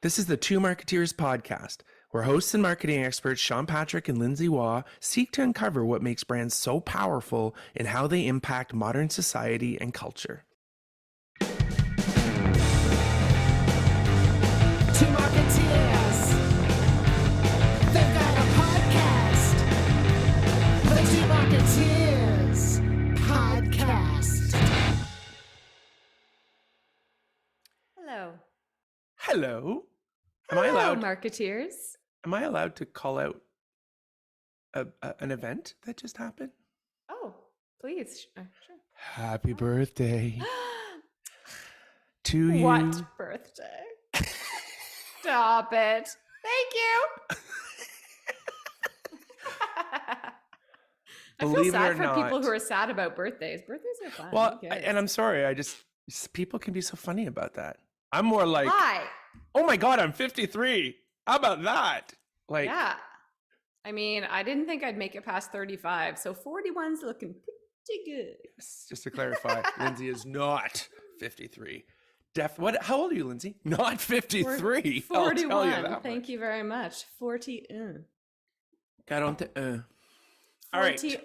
This is the Two Marketeers podcast, where hosts and marketing experts Sean Patrick and Lindsay Waugh seek to uncover what makes brands so powerful and how they impact modern society and culture. Two Marketeers. They've got a podcast. The Two Marketeers podcast. Hello. Hello. Hello, Marketeers. Am I allowed to call out an event that just happened? Oh, please. Sure. Happy birthday to you. What birthday? Stop it. Thank you. I feel Believe it sad or for people not. who are sad about birthdays. Birthdays are fun. Well, Who cares? and I'm sorry. People can be so funny about that. I'm more like, Why? oh my God, I'm 53. How about that? Like, Yeah. I mean, I didn't think I'd make it past 35, so 41's looking pretty good. just to clarify, Lindsay is not 53. How old are you, Lindsay? Not 53. I'll tell you 41. that Thank much. you very much. 40. 40. All right. 40.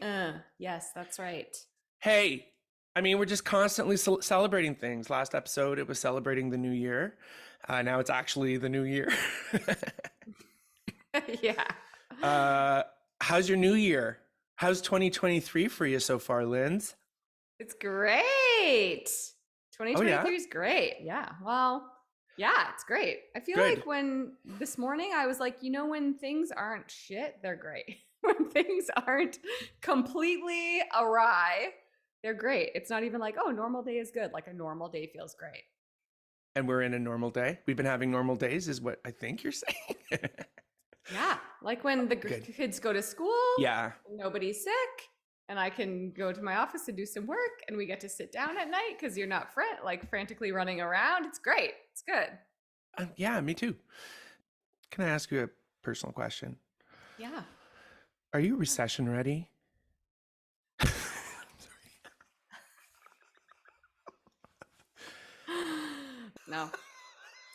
Yes, that's right. Hey, I mean, we're just constantly celebrating things. Last episode, it was celebrating the new year. Now it's actually the new year. Yeah. How's your new year? How's 2023 for you so far, Linz? It's great. 2023 is yeah? great. Yeah. Well, yeah, it's great. I feel Good. like when this morning I was like, when things aren't shit, they're great. When things aren't completely awry, they're great. It's not even like, oh, normal day is good. Like a normal day feels great. And we're in a normal day. We've been having normal days is what I think you're saying. Yeah. Like when the Good. kids go to school, Yeah. nobody's sick, and I can go to my office and do some work, and we get to sit down at night because you're not frantically running around. It's great. It's good. Yeah, me too. Can I ask you a personal question? Yeah. Are you recession ready? No.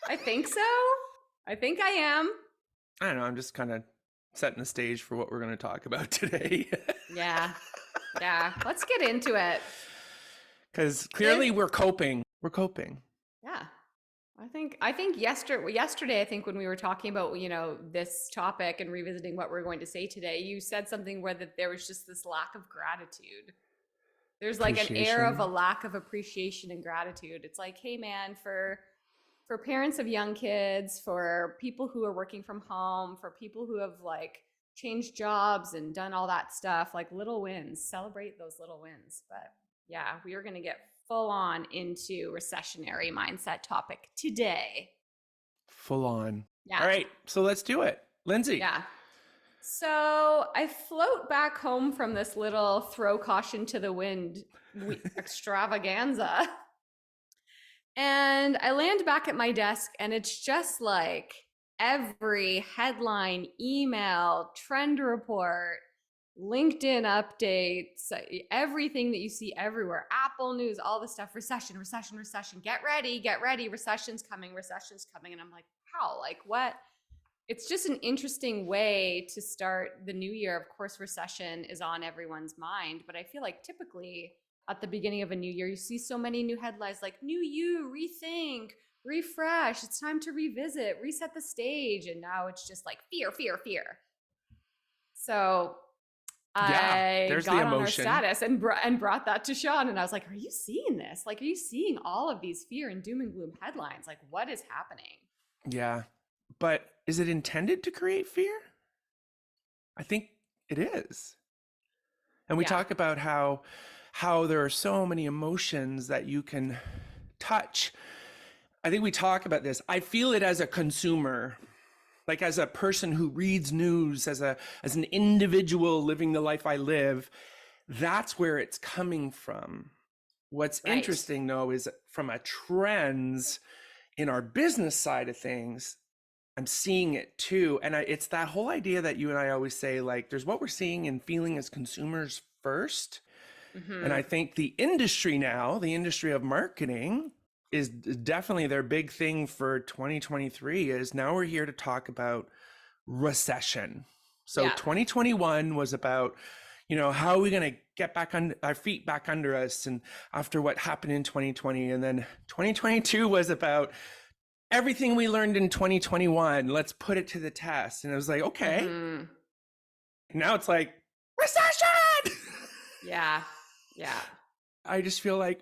I think so. I think I am. I don't know. I'm just kind of setting the stage for what we're going to talk about today. Yeah. Yeah. Let's get into it. Because clearly we're coping. We're coping. Yeah. I think yesterday, I think when we were talking about, this topic and revisiting what we're going to say today, you said something where that there was just this lack of gratitude. There's like an air of a lack of appreciation and gratitude. It's like, hey man, for parents of young kids, for people who are working from home, for people who have like changed jobs and done all that stuff, like little wins, celebrate those little wins. But yeah, we are going to get full on into recessionary mindset topic today. Full on. Yeah. All right. So let's do it. Lindsay. Yeah. So I float back home from this little throw caution to the wind extravaganza. And I land back at my desk, and it's just like every headline, email, trend report, LinkedIn updates, everything that you see everywhere, Apple News, all the stuff, recession, get ready, recession's coming. And I'm like, how? Like what? It's just an interesting way to start the new year. Of course, recession is on everyone's mind, but I feel like typically at the beginning of a new year, you see so many new headlines like new you, rethink, refresh, it's time to revisit, reset the stage. And now it's just like fear. So I there's got the on our emotion. status and brought that to Sean. And I was like, are you seeing this? Like, are you seeing all of these fear and doom and gloom headlines? Like, what is happening? Yeah. But is it intended to create fear? I think it is. And we talk about how there are so many emotions that you can touch. I think we talk about this. I feel it as a consumer, like as a person who reads news, as an individual living the life I live. That's where it's coming from. What's interesting though is from a trends in our business side of things, I'm seeing it too. And it's that whole idea that you and I always say, like, there's what we're seeing and feeling as consumers first. Mm-hmm. And I think the industry now, the industry of marketing, is definitely their big thing for 2023 is now we're here to talk about recession. So Yeah. 2021 was about, how are we going to get back on our feet back under us and after what happened in 2020, and then 2022 was about everything we learned in 2021, let's put it to the test. And it was like, okay. Mm-hmm. Now it's like recession. Yeah. Yeah. I just feel like,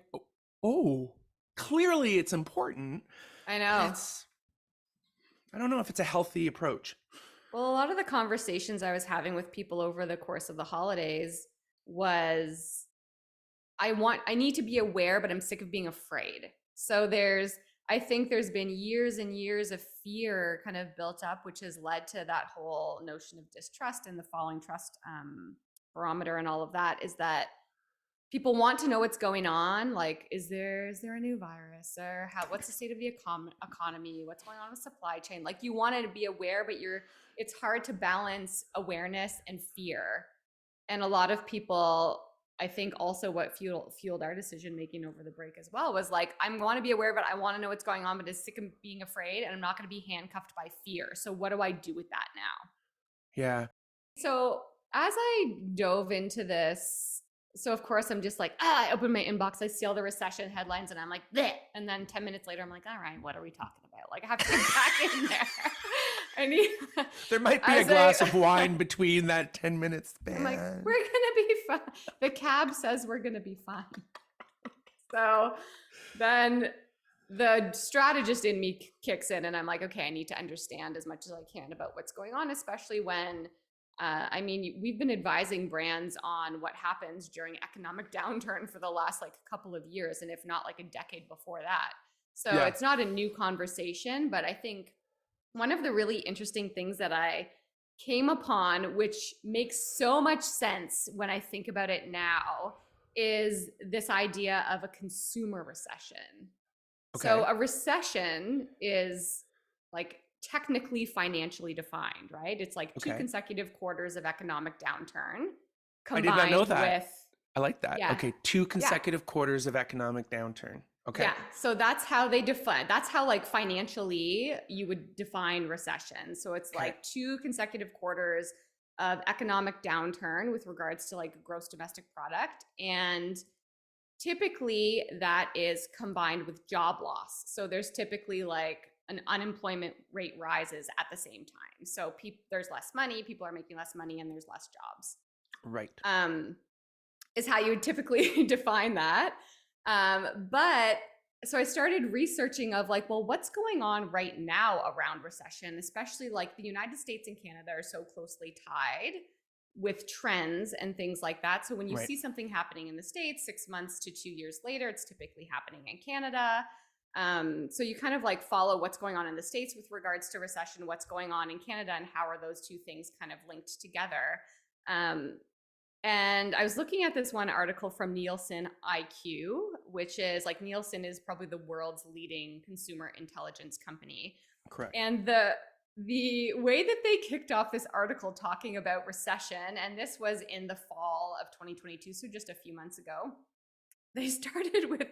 oh, clearly it's important. I know. I don't know if it's a healthy approach. Well, a lot of the conversations I was having with people over the course of the holidays was I need to be aware, but I'm sick of being afraid. So I think there's been years and years of fear kind of built up, which has led to that whole notion of distrust and the falling trust barometer and all of that, is that people want to know what's going on. Like, is there a new virus, or what's the state of the economy? What's going on with supply chain? Like, you want to be aware, but it's hard to balance awareness and fear. And a lot of people, I think also what fueled our decision making over the break as well was like, I want to be aware, but I want to know what's going on, but I'm sick of being afraid, and I'm not going to be handcuffed by fear. So what do I do with that now? Yeah. So as I dove into this, so of course I'm just like, I open my inbox, I see all the recession headlines, and I'm like, bleh. And then 10 minutes later, I'm like, all right, what are we talking about? Like, I have to get back in there. There might be a glass of wine between that 10 minutes span. I'm like, we're gonna be fine. The cab says we're gonna be fine. So then the strategist in me kicks in, and I'm like, okay, I need to understand as much as I can about what's going on, especially when we've been advising brands on what happens during economic downturn for the last couple of years, and if not a decade before that. So It's not a new conversation, but I think one of the really interesting things that I came upon, which makes so much sense when I think about it now, is this idea of a consumer recession. Okay. So a recession is technically financially defined, right? It's two consecutive quarters of economic downturn combined. I did not know that. I like that. Yeah. Okay, 2 consecutive quarters of economic downturn. Okay. Yeah, so that's how they define. That's how financially you would define recession. So it's 2 consecutive quarters of economic downturn with regards to gross domestic product, and typically that is combined with job loss. So there's typically an unemployment rate rises at the same time. So there's less money, people are making less money, and there's less jobs. Right. Is how you would typically define that. But so I started researching of what's going on right now around recession, especially the United States and Canada are so closely tied with trends and things like that. So when you see something happening in the States 6 months to 2 years later, it's typically happening in Canada. So you kind of follow what's going on in the States with regards to recession, what's going on in Canada, and how are those two things kind of linked together. And I was looking at this one article from Nielsen IQ, which is Nielsen is probably the world's leading consumer intelligence company. Correct. And the way that they kicked off this article talking about recession, and this was in the fall of 2022, so just a few months ago, they started with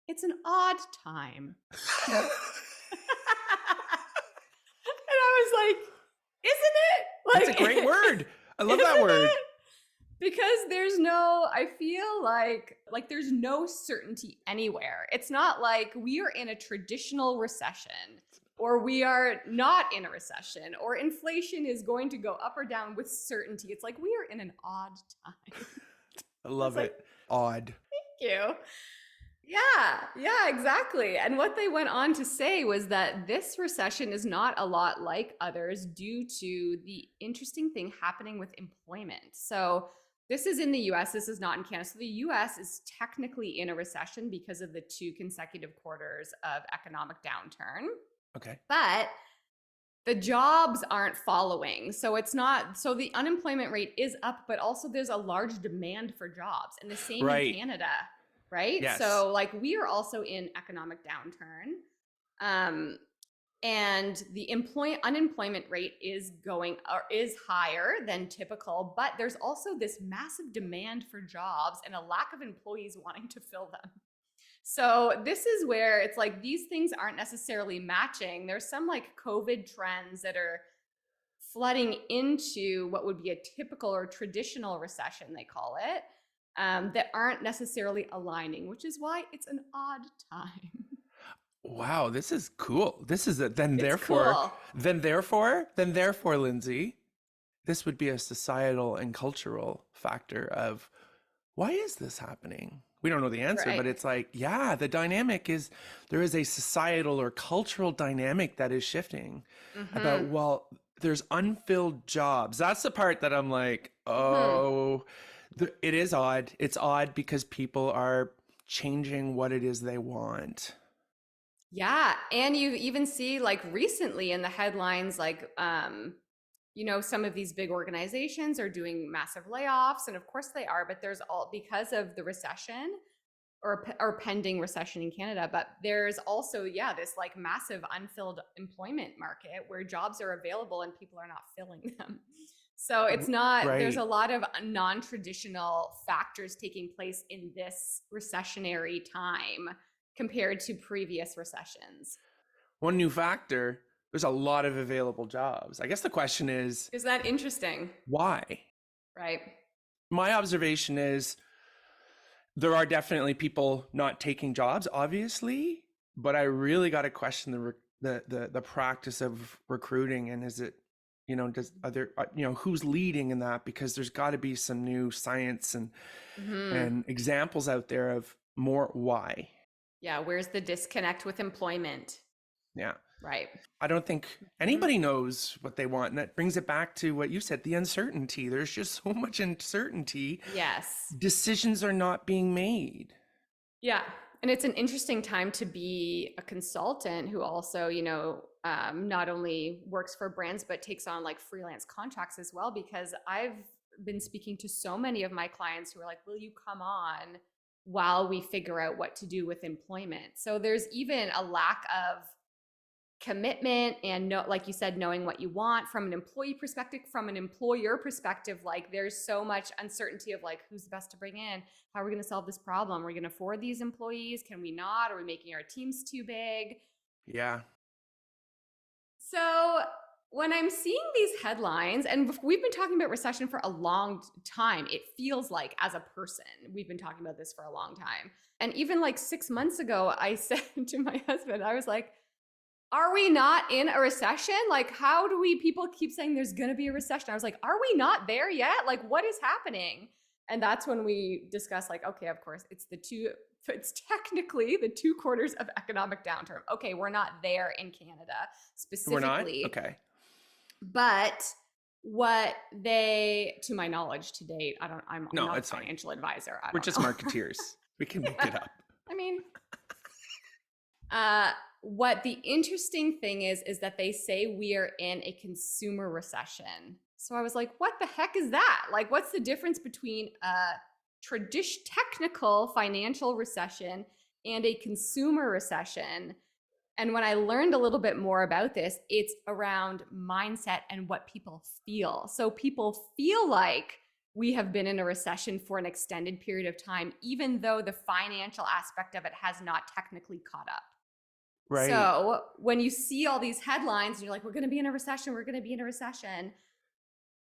it's an odd time. And I was like, isn't it? That's a great word. I love that word. Because I feel like there's no certainty anywhere. It's not like we are in a traditional recession, or we are not in a recession, or inflation is going to go up or down with certainty. It's we are in an odd time. I love it. Odd. Thank you. Yeah, exactly. And what they went on to say was that this recession is not a lot like others due to the interesting thing happening with employment. So this is in the US, this is not in Canada. So the US is technically in a recession because of the 2 consecutive quarters of economic downturn. Okay. But the jobs aren't following. So so the unemployment rate is up, but also there's a large demand for jobs. And the same in Canada, right? Yes. So we are also in economic downturn. And the unemployment rate is higher than typical, but there's also this massive demand for jobs and a lack of employees wanting to fill them. So this is where it's like these things aren't necessarily matching. There's some like COVID trends that are flooding into what would be a typical or traditional recession, they call it, that aren't necessarily aligning, which is why it's an odd time. Wow, this is cool. This is then It's therefore, cool. Lindsay, this would be a societal and cultural factor of why is this happening? We don't know the answer, Right. but it's like, yeah, the dynamic is there is a societal or cultural dynamic that is shifting about, well, there's unfilled jobs. That's the part that I'm like, oh, it is odd. It's odd because people are changing what it is they want. Yeah. And you even see like recently in the headlines, like, some of these big organizations are doing massive layoffs. And of course they are, but there's all because of the recession or pending recession in Canada. But there's also, this like massive unfilled employment market where jobs are available and people are not filling them. So it's not, there's a lot of non-traditional factors taking place in this recessionary time compared to previous recessions. One new factor, there's a lot of available jobs. I guess the question is that interesting? Why? Right. My observation is there are definitely people not taking jobs, obviously, but I really got to question the practice of recruiting, and is it, who's leading in that? Because there's got to be some new science and examples out there of more why. Yeah, where's the disconnect with employment? Yeah. Right. I don't think anybody knows what they want. And that brings it back to what you said, the uncertainty. There's just so much uncertainty. Yes. Decisions are not being made. Yeah. And it's an interesting time to be a consultant who also, not only works for brands, but takes on like freelance contracts as well, because I've been speaking to so many of my clients who are like, will you come on while we figure out what to do with employment? So there's even a lack of commitment and like you said, knowing what you want from an employee perspective, from an employer perspective. Like there's so much uncertainty of like, who's the best to bring in? How are we going to solve this problem? Are we going to afford these employees? Can we not? Are we making our teams too big? Yeah. So when I'm seeing these headlines, and we've been talking about recession for a long time, it feels like as a person, we've been talking about this for a long time. And even like 6 months ago, I said to my husband, I was like, are we not in a recession? Like, how do people keep saying there's going to be a recession? I was like, are we not there yet? Like, what is happening? And that's when we discussed like, okay, of course, it's technically the 2 quarters of economic downturn. Okay, we're not there in Canada specifically. We're not? Okay. But what they, to my knowledge to date, I'm not a fine. financial advisor. We're just marketeers. We can make it up. I mean, what the interesting thing is that they say we are in a consumer recession. So I was like, what the heck is that? Like, what's the difference between a technical financial recession and a consumer recession? And when I learned a little bit more about this, it's around mindset and what people feel. So people feel like we have been in a recession for an extended period of time, even though the financial aspect of it has not technically caught up. Right. So when you see all these headlines and you're like, we're going to be in a recession, we're going to be in a recession,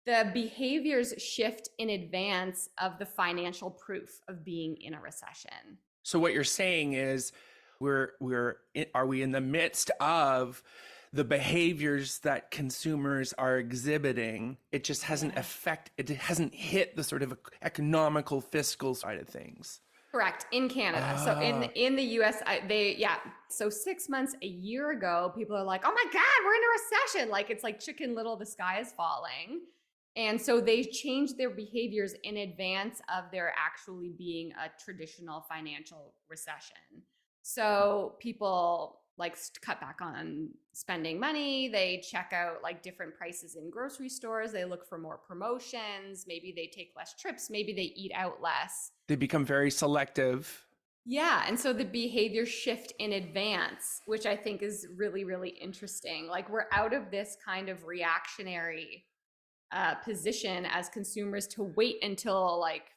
the behaviors shift in advance of the financial proof of being in a recession. So what you're saying is are we in the midst of the behaviors that consumers are exhibiting? It just hasn't it hasn't hit the sort of economical fiscal side of things. Correct. In Canada. So in the US, So 6 months, a year ago, people are like, oh my God, we're in a recession. Like, it's like Chicken Little, the sky is falling. And so they changed their behaviors in advance of there actually being a traditional financial recession. So people like cut back on spending money. They check out like different prices in grocery stores. They look for more promotions. Maybe they take less trips. Maybe they eat out less. They become very selective. Yeah. And so the behavior shift in advance, which I think is really, really interesting. Like we're out of this kind of reactionary position as consumers to wait until like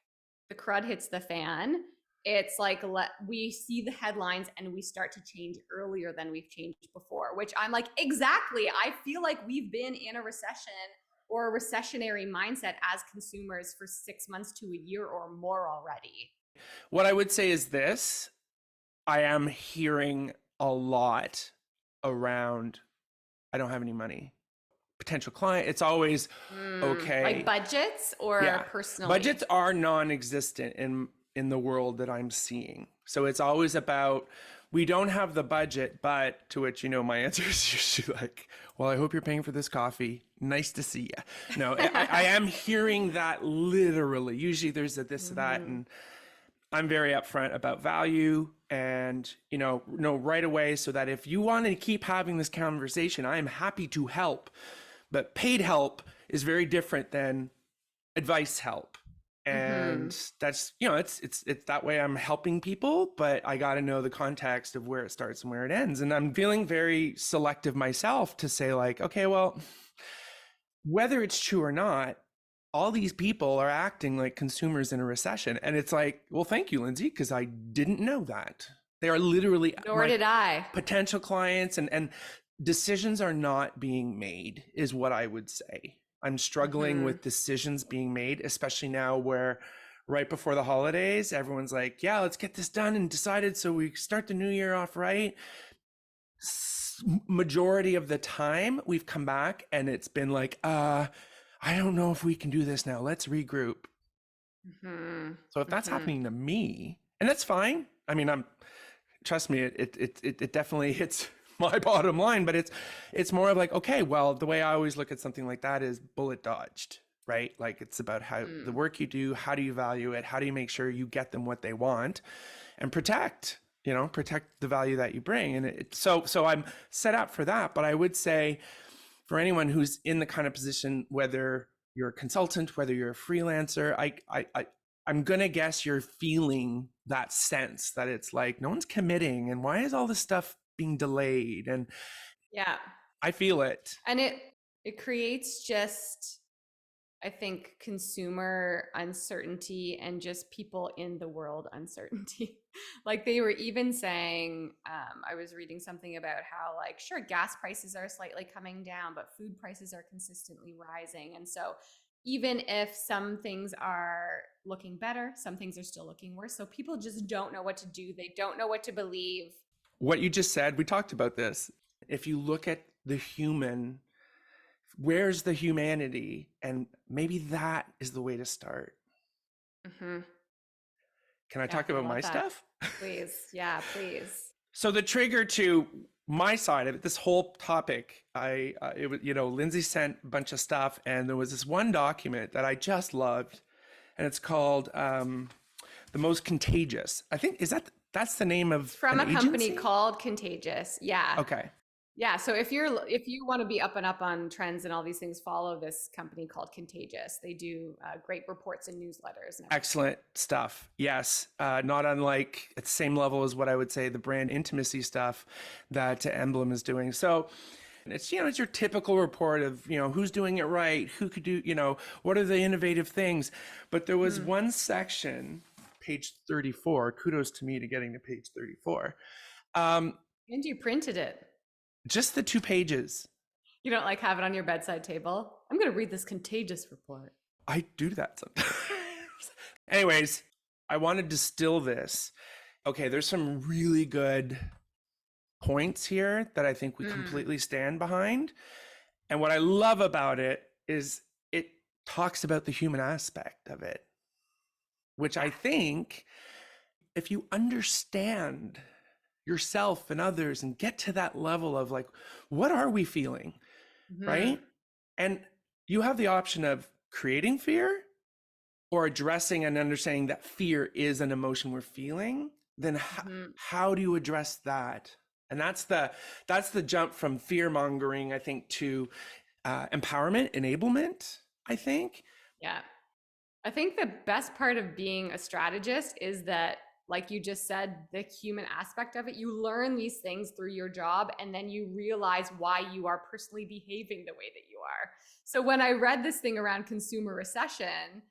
the crud hits the fan it's like we see the headlines and we start to change earlier than we've changed before, which I'm like, exactly. I feel like we've been in a recession or a recessionary mindset as consumers for 6 months to a year or more already. What I would say is this: I am hearing a lot around, I don't have any money. Potential client, it's always okay. Like budgets or personally? Budgets are non-existent in the world that I'm seeing. So it's always about, we don't have the budget, but to which, my answer is usually like, well, I hope you're paying for this coffee. Nice to see you. No, I am hearing that literally. Usually there's a this, that, and I'm very upfront about value and, know right away, so that if you want to keep having this conversation, I am happy to help. But paid help is very different than advice help. And that's, it's that way I'm helping people, but I got to know the context of where it starts and where it ends. And I'm feeling very selective myself to say like, okay, well, whether it's true or not, all these people are acting like consumers in a recession. And it's like, well, thank you, Lindsay, because I didn't know that. They are literally Nor did I. Potential clients, and decisions are not being made is what I would say. I'm struggling with decisions being made, especially now where right before the holidays, everyone's like, yeah, let's get this done and decided so we start the new year off right. Majority of the time we've come back and it's been like, I don't know if we can do this now. Let's regroup. So if that's happening to me, and that's fine. I mean, trust me, it definitely hits my bottom line, but it's more of like, okay, well, the way I always look at something like that is bullet dodged, right? Like it's about how the work you do, how do you value it? How do you make sure you get them what they want and protect the value that you bring? And so I'm set up for that. But I would say for anyone who's in the kind of position, whether you're a consultant, whether you're a freelancer, I'm going to guess you're feeling that sense that it's like, no one's committing. And why is all this stuff being delayed? And I feel it. And it creates just, I think, consumer uncertainty and just people in the world uncertainty. Like they were even saying, I was reading something about how like, sure, gas prices are slightly coming down, but food prices are consistently rising. And so even if some things are looking better, some things are still looking worse. So people just don't know what to do. They don't know what to believe. What you just said, we talked about this. If you look at the human, where's the humanity? And maybe that is the way to start. Can I talk about my stuff? Please. Yeah, please. So the trigger to my side of it, this whole topic, it was, Lindsay sent a bunch of stuff and there was this one document that I just loved and it's called The Most Contagious. I think, that's the name of from an a company agency? Called Contagious. Yeah. Okay. Yeah. So if you want to be up and up on trends and all these things, follow this company called Contagious. They do great reports and newsletters. And excellent stuff. Yes. Not unlike at the same level as what I would say the brand intimacy stuff that Emblem is doing. So it's, it's your typical report of, who's doing it right, who could do, what are the innovative things. But there was one section, page 34, kudos to me to getting to page 34. And you printed it. Just the 2 pages. You don't like have it on your bedside table? I'm going to read this Contagious report. I do that sometimes. Anyways, I want to distill this. Okay, there's some really good points here that I think we completely stand behind. And what I love about it is it talks about the human aspect of it, which I think if you understand yourself and others and get to that level of like, what are we feeling? Right? And you have the option of creating fear or addressing and understanding that fear is an emotion we're feeling. Then how do you address that? And that's the jump from fear mongering, I think, to empowerment, enablement, I think. Yeah. I think the best part of being a strategist is that, like you just said, the human aspect of it, you learn these things through your job and then you realize why you are personally behaving the way that you are. So when I read this thing around consumer recession,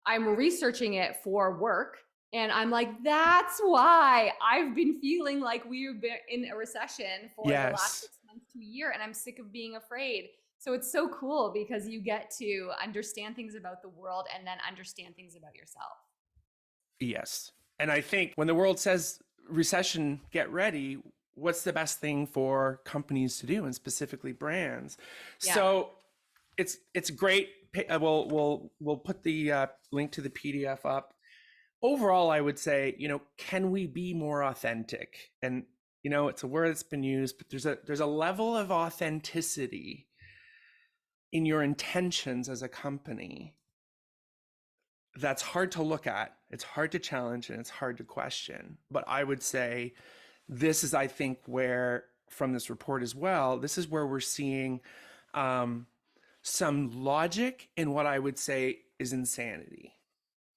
I'm researching it for work And I'm like, that's why I've been feeling like we've been in a recession for the last Yes. 6 months to a year, and I'm sick of being afraid. So it's so cool because you get to understand things about the world and then understand things about yourself. Yes. And I think when the world says recession, get ready, what's the best thing for companies to do, and specifically brands? Yeah. So it's great. We'll put the link to the PDF up. Overall, I would say, can we be more authentic? And it's a word that's been used, but there's a level of authenticity in your intentions as a company that's hard to look at, it's hard to challenge, and it's hard to question. But I would say this is, I think, where, from this report as well, this is where we're seeing some logic in what I would say is insanity.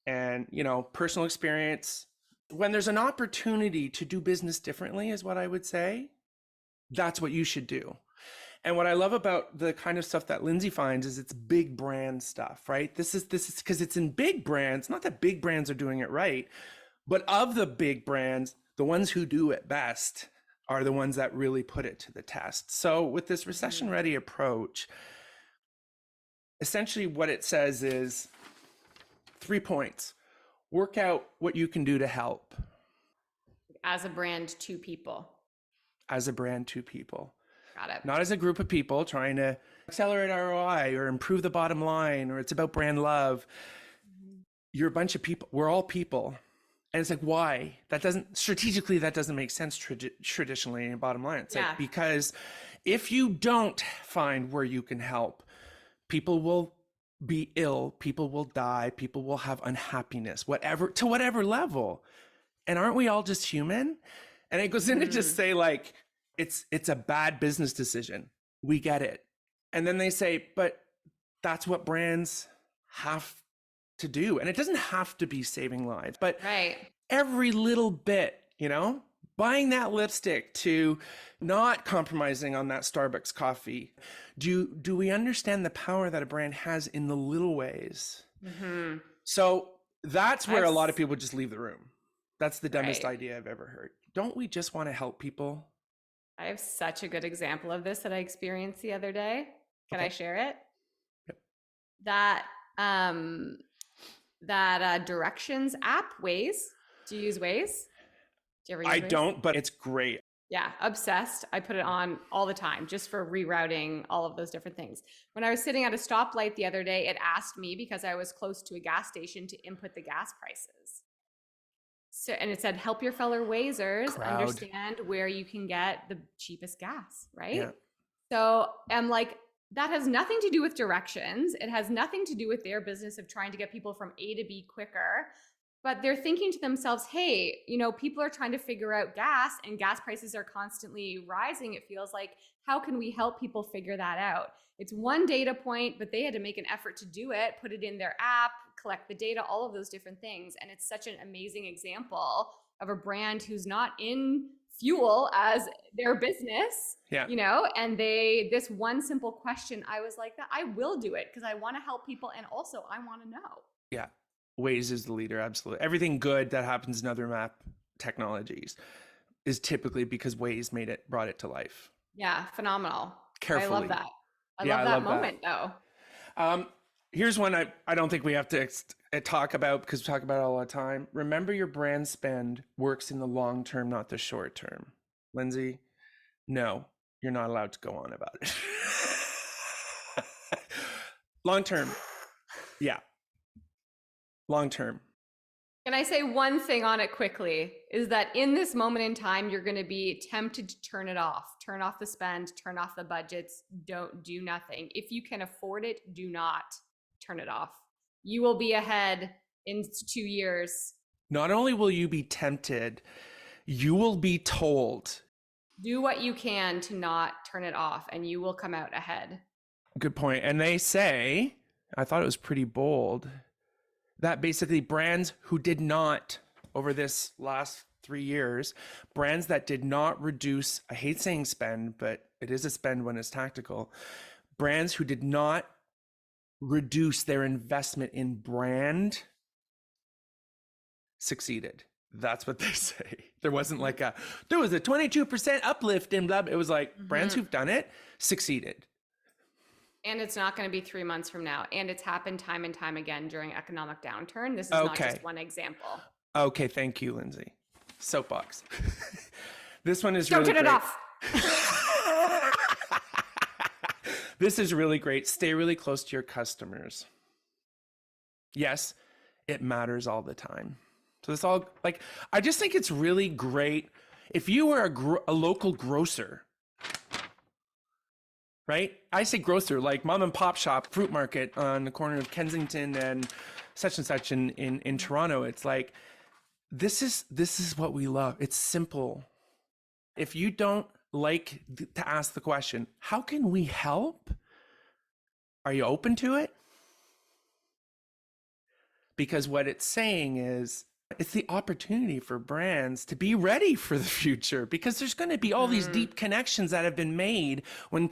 And, personal experience, when there's an opportunity to do business differently, is what I would say, that's what you should do. And what I love about the kind of stuff that Lindsay finds is it's big brand stuff, right? This is because it's in big brands, not that big brands are doing it right, but of the big brands, the ones who do it best are the ones that really put it to the test. So with this recession ready approach, essentially what it says is 3 points. Work out what you can do to help. As a brand to people. As a brand to people. Got it. Not as a group of people trying to accelerate ROI or improve the bottom line, or it's about brand love. You're a bunch of people. We're all people. And it's like, why? That doesn't make sense traditionally in bottom line. It's like, because if you don't find where you can help, people will be ill, people will die, people will have unhappiness, to whatever level. And aren't we all just human? And it goes into just say, like, it's a bad business decision. We get it. And then they say, but that's what brands have to do. And it doesn't have to be saving lives, but every little bit, buying that lipstick to not compromising on that Starbucks coffee. Do we understand the power that a brand has in the little ways? Mm-hmm. So that's where a lot of people just leave the room. That's the dumbest idea I've ever heard. Don't we just want to help people? I have such a good example of this that I experienced the other day. Can I share it? Yep. That directions app, Waze. Do you use Waze? Do you ever use Waze? I don't, but it's great. Yeah, obsessed. I put it on all the time just for rerouting all of those different things. When I was sitting at a stoplight the other day, it asked me, because I was close to a gas station, to input the gas prices. So, and it said, help your fellow Wazers understand where you can get the cheapest gas, right? Yeah. So I'm like, that has nothing to do with directions. It has nothing to do with their business of trying to get people from A to B quicker. But they're thinking to themselves, hey, people are trying to figure out gas, and gas prices are constantly rising. It feels like, how can we help people figure that out? It's one data point, but they had to make an effort to do it, put it in their app, collect the data, all of those different things. And it's such an amazing example of a brand who's not in fuel as their business, and this one simple question, I was like, that I will do it because I want to help people. And also I want to know. Yeah. Waze is the leader. Absolutely. Everything good that happens in other map technologies is typically because Waze brought it to life. Yeah. Phenomenal. Carefully. I love that. I love that moment though. Here's one I don't think we have to talk about, because we talk about it all the time. Remember, your brand spend works in the long term, not the short term. Lindsay, no, you're not allowed to go on about it. Long term. Yeah. Long term. Can I say one thing on it quickly? Is that in this moment in time, you're going to be tempted to turn it off, turn off the spend, turn off the budgets, don't do nothing. If you can afford it, do not turn it off. You will be ahead in 2 years. Not only will you be tempted, you will be told. Do what you can to not turn it off, and you will come out ahead. Good point. And they say, I thought it was pretty bold, that basically brands who did not, over this last 3 years, brands that did not reduce, I hate saying spend, but it is a spend when it's tactical, brands who did not reduce their investment in brand succeeded. That's what they say. There wasn't like there was a 22% uplift in blah. It was like brands who've done it succeeded. And it's not going to be 3 months from now. And it's happened time and time again during economic downturn. This is not just one example. Okay, thank you, Lindsay. Soapbox. This one is Don't really turn great. it off. This is really great. Stay really close to your customers. Yes, it matters all the time. So it's all like, I just think it's really great. If you were a local grocer, right? I say grocer, like mom and pop shop, fruit market on the corner of Kensington and such in Toronto. It's like, this is what we love. It's simple. If you don't like to ask the question, how can we help? Are you open to it? Because what it's saying is, it's the opportunity for brands to be ready for the future, because there's going to be all these deep connections that have been made when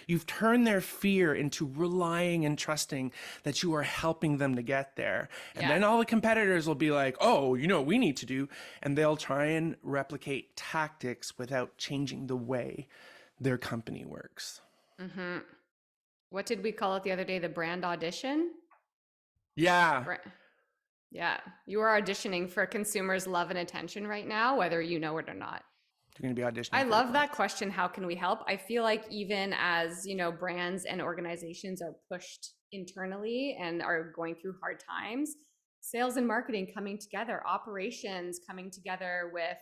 you've turned their fear into relying and trusting that you are helping them to get there. And then all the competitors will be like, oh, you know what we need to do. And they'll try and replicate tactics without changing the way their company works. Mm-hmm. What did we call it the other day? The brand audition? Yeah. Yeah, you are auditioning for consumers' love and attention right now, whether you know it or not. You're going to be auditioning. I love that question. How can we help? I feel like even as, brands and organizations are pushed internally and are going through hard times, sales and marketing coming together, operations coming together with,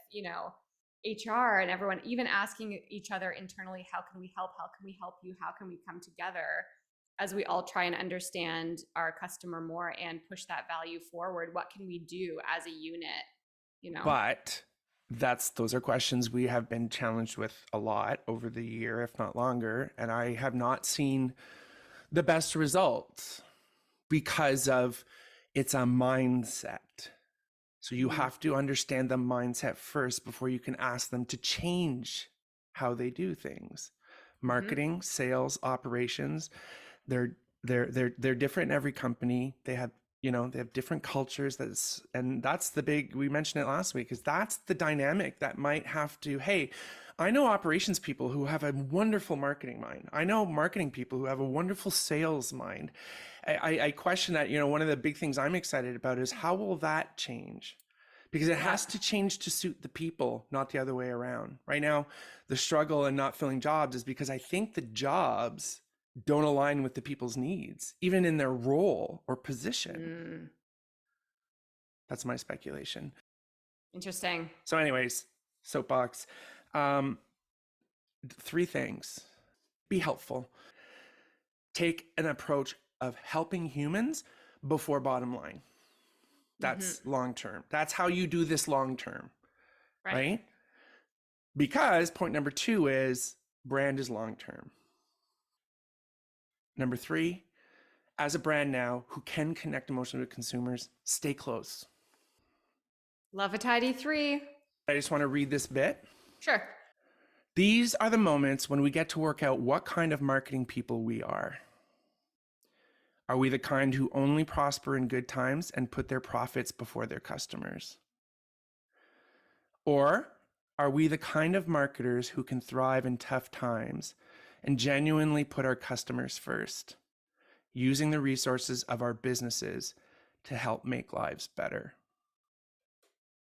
HR and everyone, even asking each other internally, how can we help? How can we help you? How can we come together? As we all try and understand our customer more and push that value forward, what can we do as a unit? But those are questions we have been challenged with a lot over the year, if not longer. And I have not seen the best results because of it's a mindset. So you have to understand the mindset first before you can ask them to change how they do things. Marketing, sales, operations, they're different in every company. They have different cultures. We mentioned it last week, is that's the dynamic that might have to, hey, I know operations people who have a wonderful marketing mind. I know marketing people who have a wonderful sales mind. I question that, one of the big things I'm excited about is how will that change? Because it has to change to suit the people, not the other way around. Right now, the struggle in not filling jobs is because I think the jobs don't align with the people's needs, even in their role or position. That's my speculation. Interesting. So anyways, soapbox. 3 things. Be helpful. Take an approach of helping humans before bottom line. That's long-term. That's how you do this long-term, right? Because point number 2 is brand is long-term. Number 3, as a brand now who can connect emotionally with consumers, stay close. Love a tidy 3. I just want to read this bit. Sure. These are the moments when we get to work out what kind of marketing people we are. Are we the kind who only prosper in good times and put their profits before their customers? Or are we the kind of marketers who can thrive in tough times and genuinely put our customers first, using the resources of our businesses to help make lives better?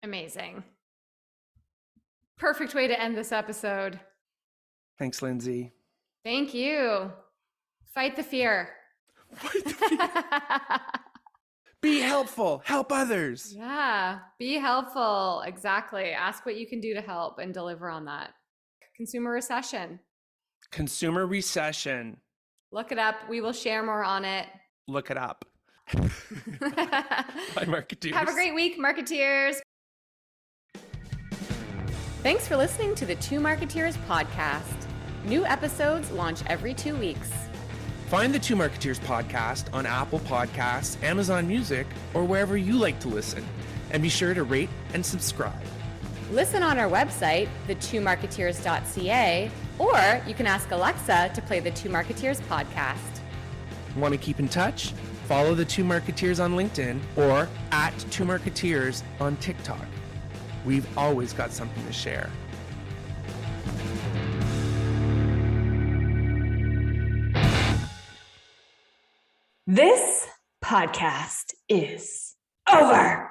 Amazing. Perfect way to end this episode. Thanks, Lindsay. Thank you. Fight the fear. Fight the fear. Be helpful. Help others. Yeah. Be helpful. Exactly. Ask what you can do to help and deliver on that. Consumer recession. Consumer recession. Look it up. We will share more on it. Look it up. Bye, Marketeers. Have a great week, Marketeers. Thanks for listening to the Two Marketeers podcast. New episodes launch every 2 weeks. Find the Two Marketeers podcast on Apple Podcasts, Amazon Music, or wherever you like to listen. And be sure to rate and subscribe. Listen on our website, thetwomarketeers.ca, or you can ask Alexa to play the Two Marketeers podcast. Want to keep in touch? Follow the Two Marketeers on LinkedIn or at Two Marketeers on TikTok. We've always got something to share. This podcast is over.